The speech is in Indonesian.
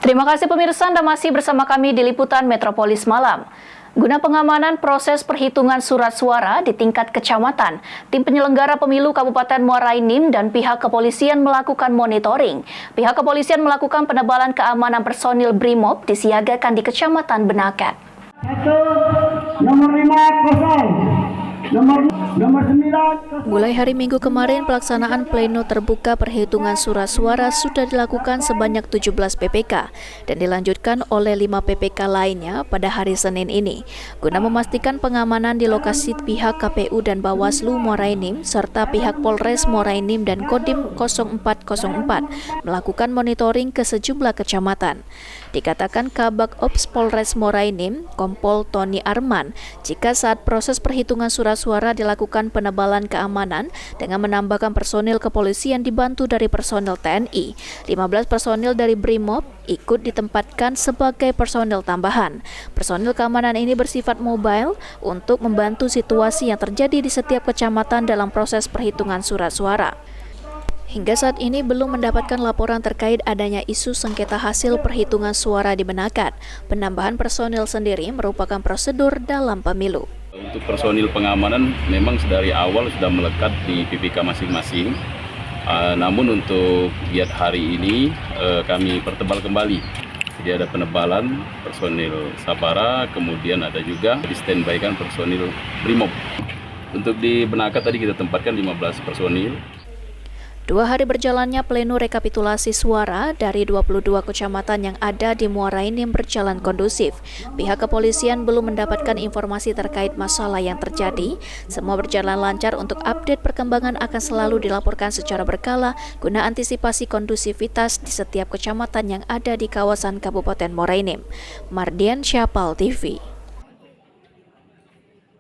Terima kasih pemirsa, Anda masih bersama kami di Liputan Metropolis Malam. Guna pengamanan proses perhitungan surat suara di tingkat kecamatan, tim penyelenggara pemilu Kabupaten Muara Enim dan pihak kepolisian melakukan monitoring. Pihak kepolisian melakukan penebalan keamanan personil BRIMOB disiagakan di Kecamatan Benakat. Nomor 50. Nomor 9. Mulai hari Minggu kemarin, pelaksanaan pleno terbuka perhitungan surat suara sudah dilakukan sebanyak 17 PPK dan dilanjutkan oleh 5 PPK lainnya pada hari Senin ini. Guna memastikan pengamanan di lokasi, pihak KPU dan Bawaslu Muara Enim serta pihak Polres Muara Enim dan Kodim 0404 melakukan monitoring ke sejumlah kecamatan. Dikatakan Kabak Ops Polres Muara Enim, Kompol Tony Arman, jika saat proses perhitungan surat suara dilakukan penebalan keamanan dengan menambahkan personil kepolisian dibantu dari personil TNI. 15 personil dari BRIMOB ikut ditempatkan sebagai personil tambahan. Personil keamanan ini bersifat mobile untuk membantu situasi yang terjadi di setiap kecamatan dalam proses perhitungan surat suara. Hingga saat ini belum mendapatkan laporan terkait adanya isu sengketa hasil perhitungan suara di Benakat. Penambahan personil sendiri merupakan prosedur dalam pemilu. Untuk personil pengamanan memang dari awal sudah melekat di PPK masing-masing. Namun untuk giat hari ini kami pertebal kembali. Jadi ada penebalan personil Sabara, kemudian ada juga di standby-kan personil BRIMOB. Untuk di Benakat tadi kita tempatkan 15 personil. 2 hari berjalannya pleno rekapitulasi suara dari 22 kecamatan yang ada di Muara Enim berjalan kondusif. Pihak kepolisian belum mendapatkan informasi terkait masalah yang terjadi. Semua berjalan lancar. Untuk update perkembangan akan selalu dilaporkan secara berkala guna antisipasi kondusivitas di setiap kecamatan yang ada di kawasan Kabupaten Muara Enim. Mardian Syapal TV.